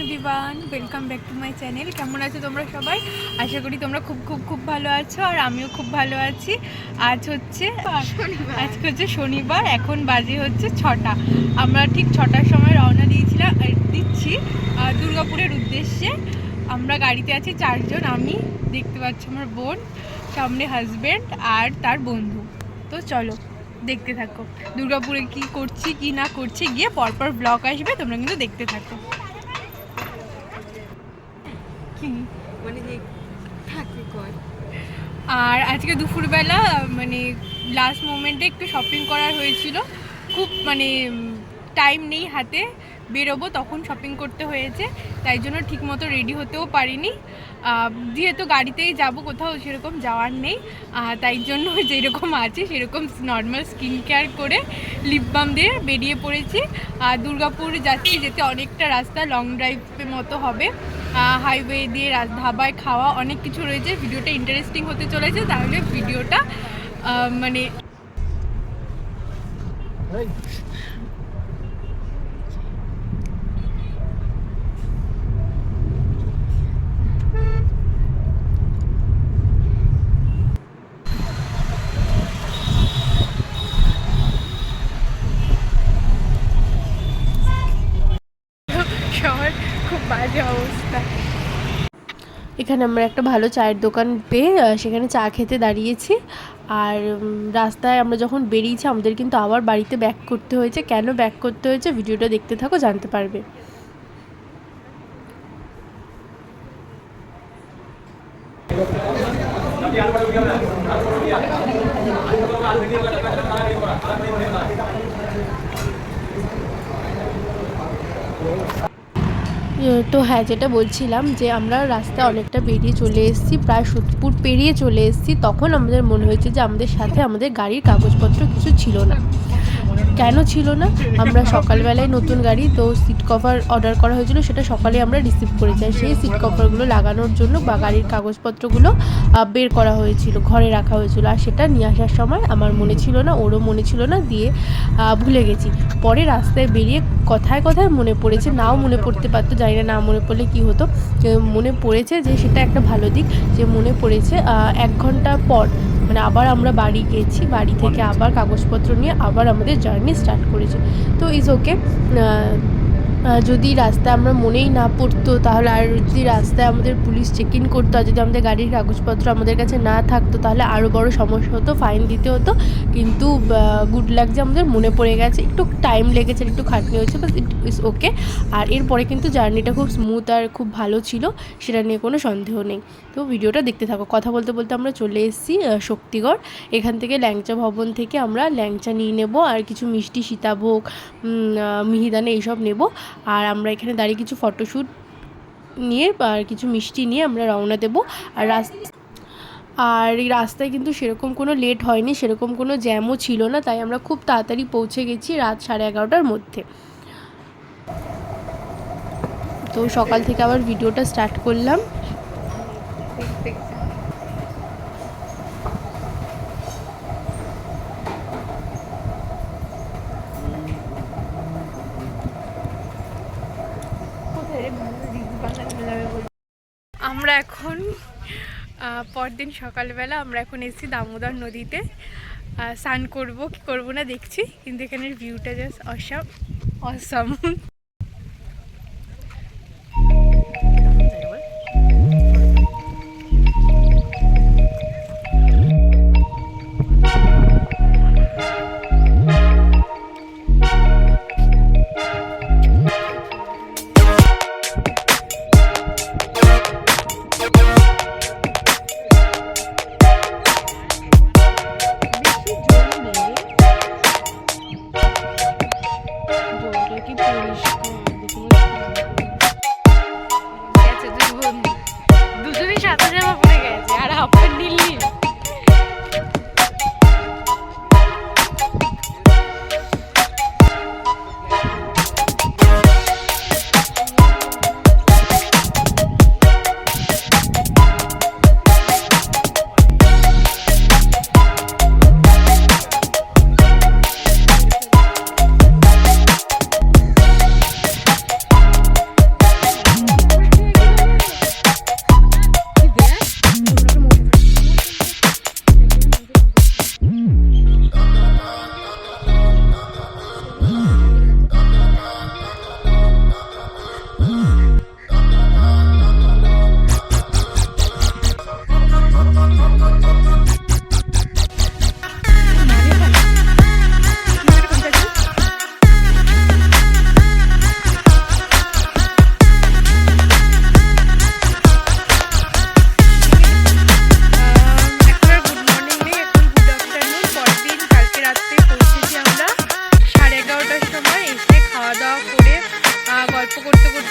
Everyone, welcome back to my channel. কেমন আছো তোমরা সবাই? আশা করি তোমরা খুব খুব খুব ভালো আছো, আর আমিও খুব ভালো আছি। আজকে হচ্ছে শনিবার, এখন বাজে হচ্ছে 6টা। আমরা ঠিক 6টার সময় রওনা দিচ্ছি দুর্গাপুরের উদ্দেশ্যে। আমরা গাড়িতে আছি 4 জন। আমি, দেখতে পাচ্ছি আমার বোন, সামনে হাজব্যান্ড আর তার বন্ধু। তো চলো দেখতে থাকো দুর্গাপুরে কি করছি কি না করছি, গিয়ে পরপর ব্লগ আসবে, তোমরা কিন্তু দেখতে থাকো। আর আজকে দুপুরবেলা লাস্ট মোমেন্টে একটু শপিং করার হয়েছিল। খুব টাইম নেই হাতে, বেরোবো তখন শপিং করতে হয়েছে, তাই জন্য ঠিকমতো রেডি হতেও পারিনি। যেহেতু গাড়িতেই যাব, কোথাও সেরকম যাওয়ার নেই, তাই জন্য যেরকম আছে সেরকম নর্মাল স্কিন কেয়ার করে লিপ বাম দিয়ে বেরিয়ে পড়েছি। দুর্গাপুর যাচ্ছি, যেতে অনেকটা রাস্তা, লং ড্রাইভের মতো হবে। হাইওয়ে দিয়ে ধাবায় খাওয়া অনেক কিছু রয়েছে। ভিডিওটা ইন্টারেস্টিং হতে চলেছে, তাহলে ভিডিওটা শহর খুব বাজে অবস্থা। এখানে আমরা একটা ভালো চায়ের দোকান পেয়ে সেখানে চা খেতে দাঁড়িয়েছি। আর রাস্তায় আমরা যখন বেরিয়েছি, আমাদের কিন্তু আবার বাড়িতে ব্যাক করতে হয়েছে। কেন ব্যাক করতে হয়েছে ভিডিওটা দেখতে থাকো, জানতে পারবে। তো হ্যাঁ, যেটা বলছিলাম যে আমরা রাস্তায় অনেকটা বেরিয়ে চলে এসেছি, প্রায় সোদপুর পেরিয়ে চলে এসেছি। তখন আমাদের মনে হয়েছে যে আমাদের সাথে আমাদের গাড়ির কাগজপত্র কিছু ছিল না। কেন ছিল না? আমরা সকালবেলায় নতুন গাড়ি, তো সিট কভার অর্ডার করা হয়েছিল, সেটা সকালে আমরা রিসিভ করে যাই। সেই সিট কভারগুলো লাগানোর জন্য বা গাড়ির কাগজপত্রগুলো বের করা হয়েছিল, ঘরে রাখা হয়েছিল। আর সেটা নিয়ে আসার সময় আমার মনে ছিল না, ওরও মনে ছিল না, দিয়ে ভুলে গেছি। পরে রাস্তায় বেরিয়ে কথায় কথায় মনে পড়েছে, নাও মনে পড়তে পারতো, জানি না মনে পড়লে কী হতো। মনে পড়েছে যে সেটা একটা ভালো দিক, যে মনে পড়েছে 1 ঘন্টা পর আবার আমরা বাড়ি গেছি, বাড়ি থেকে আবার কাগজপত্র নিয়ে আবার আমাদের জার্নি স্টার্ট করেছি। তো ইজ ওকে। যদি রাস্তায় আমরা মনেই না পড়তো, তাহলে আর যদি রাস্তায় আমাদের পুলিশ চেক ইন করতো, আর যদি আমাদের গাড়ির কাগজপত্র আমাদের কাছে না থাকতো, তাহলে আরও বড় সমস্যা হতো, ফাইন দিতে হতো। কিন্তু গুড লাক যে আমাদের মনে পড়ে গেছে। একটু টাইম লেগেছে, একটু খাটনি হয়েছে, বাট ইট ইজ ওকে। আর এরপরে কিন্তু জার্নিটা খুব স্মুথ আর খুব ভালো ছিল, সেটা নিয়ে কোনো সন্দেহ নেই। তো ভিডিওটা দেখতে থাকো। কথা বলতে বলতে আমরা চলে এসেছি শক্তিগড়। এখান থেকে ল্যাংচা ভবন থেকে আমরা ল্যাংচা নিয়ে নেব, আর কিছু মিষ্টি, সীতাভোগ, মিহিদানা এইসব নেব। আর আমরা এখানে দাঁড়িয়ে কিছু ফটোশ্যুট নিয়ে আর কিছু মিষ্টি নিয়ে আমরা রওনা দেব। আর এই রাস্তায় কিন্তু সেরকম কোনো লেট হয়নি, সেরকম কোনো জ্যামও ছিল না, তাই আমরা খুব তাড়াতাড়ি পৌঁছে গেছি রাত 11:30টার মধ্যে। তো সকাল থেকে আবার ভিডিওটা স্টার্ট করলাম। আমরা এখন পরদিন সকালবেলা আমরা এখন এসেছি দামোদর নদীতে। স্নান করবো কি করবো না দেখছি, কিন্তু এখানের ভিউটা জাস্ট অসাম। কি পরিষ্কার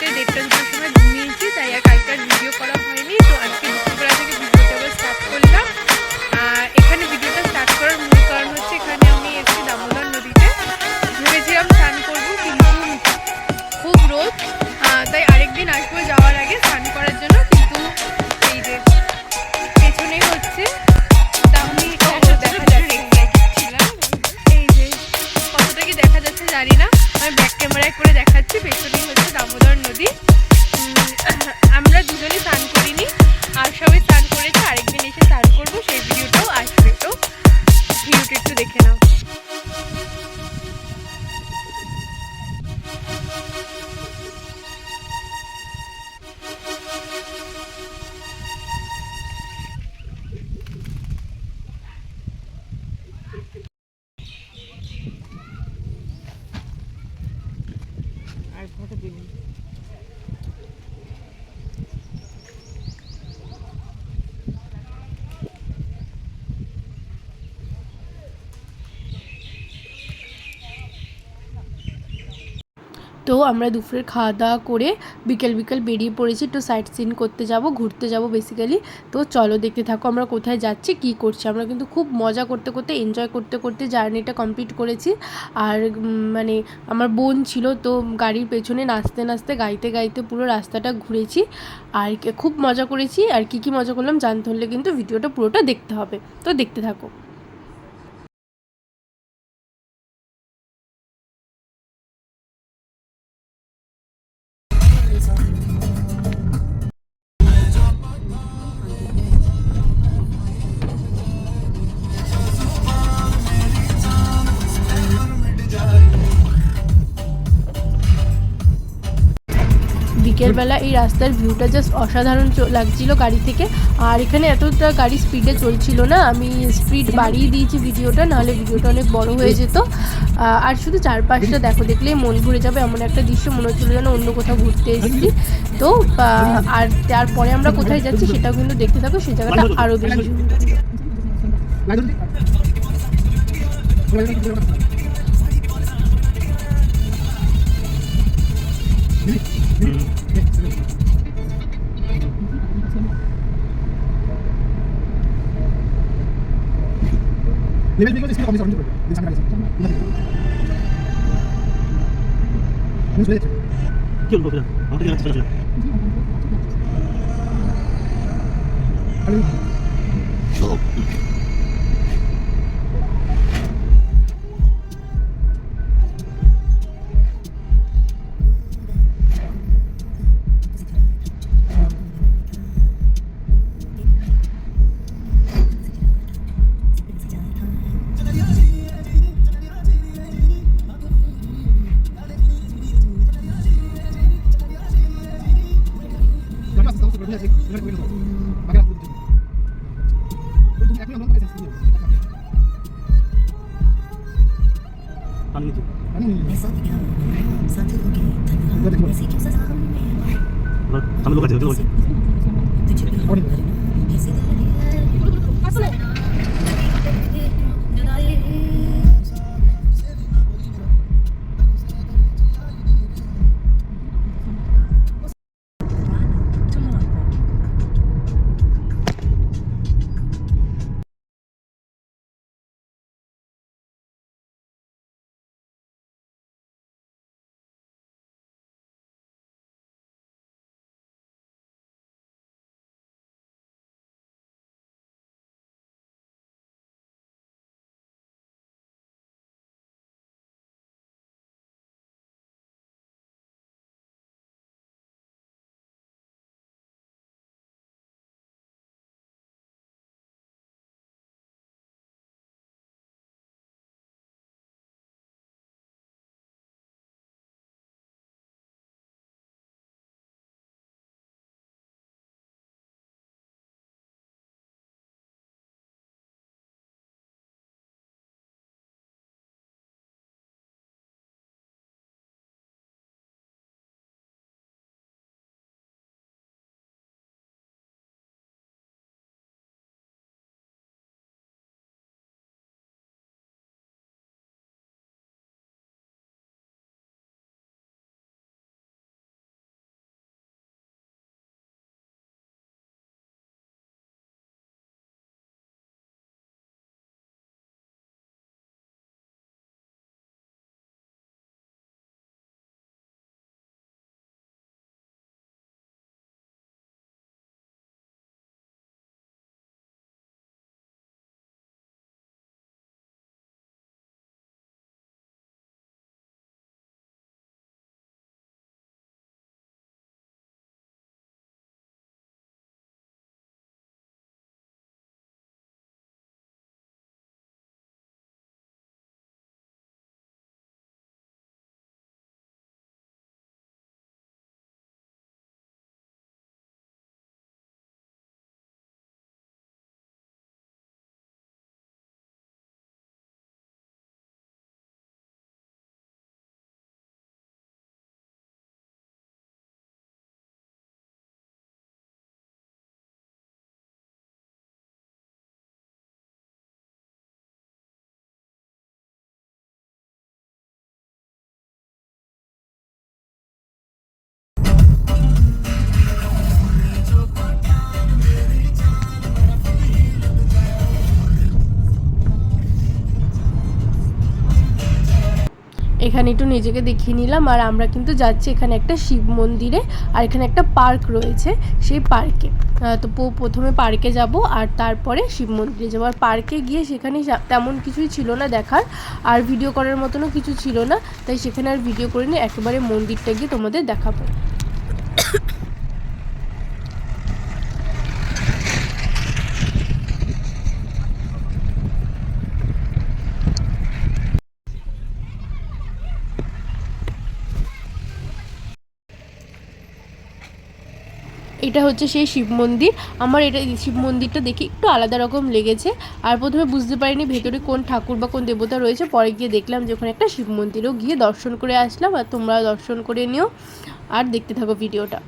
রাত্রে 1:30-2টার সময় ঘুমিয়েছি, তাই আর কালকে আর ভিডিও করা হয়নি। তো আজকে দুপুরবেলা থেকে ভিডিওটা আবার স্টার্ট করলাম। আর এখানে ভিডিওটা স্টার্ট করার মূল কারণ হচ্ছে এখানে আমি এসেছি দামোদর নদীতে, ভেবেছিলাম স্নান করবো কিন্তু খুব রোদ, তাই আরেকদিন আসবো যাওয়ার আগে স্নান করার জন্য। কিন্তু এই যে পেছনেই হচ্ছে দামি, দেখা যাচ্ছে এই যে কতটা কি দেখা যাচ্ছে জানি না, আমি ব্যাক ক্যামেরায় করে দেখাচ্ছি। পেছনেই হচ্ছে দামোদর নদী। আমরা দুজনেই স্নান করিনি, আর সবাই স্নান করেছে, আরেকদিন এসে স্নান করবো, সেই ভিডিওটাও আসবে। তো ভিডিওটা একটু দেখে নাও। আর ফটো দিন। তো আমরা দুপুরের খাওয়া দাওয়া করে বিকেল বেরিয়ে পড়েছি, একটু সাইট সিন করতে যাব, ঘুরতে যাব বেসিক্যালি। তো চলো দেখতে থাকো আমরা কোথায় যাচ্ছি, কি করছি। আমরা কিন্তু খুব মজা করতে করতে, এনজয় করতে করতে জার্নিটা কমপ্লিট করেছি। আর মানে আমার বোন ছিল, তো গাড়ির পেছনে নাচতে নাচতে, গাইতে গাইতে পুরো রাস্তাটা ঘুরেছি। আর খুব মজা করেছি। আর কি মজা করলাম জানতে হলে কিন্তু ভিডিওটা পুরোটা দেখতে হবে। তো দেখতে থাকো। বিকেলবেলা এই রাস্তার ভিউটা জাস্ট অসাধারণ লাগছিল গাড়ি থেকে। আর এখানে এতটা গাড়ি স্পিডে চলছিল না, আমি স্পিড বাড়িয়ে দিয়েছি ভিডিওটা, নাহলে ভিডিওটা অনেক বড় হয়ে যেত। আর শুধু চারপাশটা দেখো, দেখলেই মন ভরে যাবে, এমন একটা দৃশ্য মনে হচ্ছিল যেন অন্য কোথাও ঘুরতে এসেছি। তো আর তারপরে আমরা কোথায় যাচ্ছি সেটাও কিন্তু দেখতে থাকো, সেই জায়গাটা আরও বেশি সুন্দর। लेवल देखो इसमें कॉम्बिनेशन करते हैं इंसान का नहीं क्यों बोल रहा हम तो क्या चला चला हम लोग এখানে একটু নিজেকে দেখিয়ে নিলাম। আর আমরা কিন্তু যাচ্ছি এখানে একটা শিব মন্দিরে, আর এখানে একটা পার্ক রয়েছে, সেই পার্কে। তো প্রথমে পার্কে যাব আর তারপরে শিব মন্দিরে যাবো। আর পার্কে গিয়ে সেখানে তেমন কিছুই ছিল না দেখার, আর ভিডিও করার মতনও কিছু ছিল না, তাই সেখানে আর ভিডিও করে নিয়ে একেবারে মন্দিরটা গিয়ে তোমাদের দেখাবো। এটা হচ্ছে সেই শিব মন্দির। আমার এটা শিব মন্দিরটা দেখে একটু আলাদা রকম লেগেছে, আর প্রথমে বুঝতে পারিনি ভেতরে কোন ঠাকুর বা কোন দেবতা রয়েছে। পরে গিয়ে দেখলাম যে ওখানে একটা শিব মন্দিরও, গিয়ে দর্শন করে আসলাম। আর তোমরা দর্শন করে নিও আর দেখতে থাকো ভিডিওটা।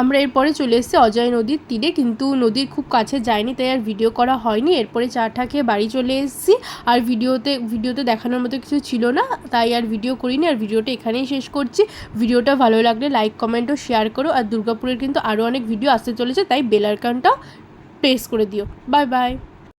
আমরা এরপরে চলে এসেছি অজয় নদীর তীরে, কিন্তু নদীর খুব কাছে যাইনি, তাই আর ভিডিও করা হয়নি। এরপরে চা টা খেয়ে বাড়ি চলে এসেছি। আর ভিডিওতে দেখানোর মতো কিছু ছিল না, তাই আর ভিডিও করিনি। আর ভিডিওটা এখানেই শেষ করছি। ভিডিওটা ভালো লাগলে লাইক, কমেন্ট ও শেয়ার করো। আর দুর্গাপুরের কিন্তু আরও অনেক ভিডিও আসতে চলেছে, তাই বেল আইকনটা প্রেস করে দিও। Bye bye.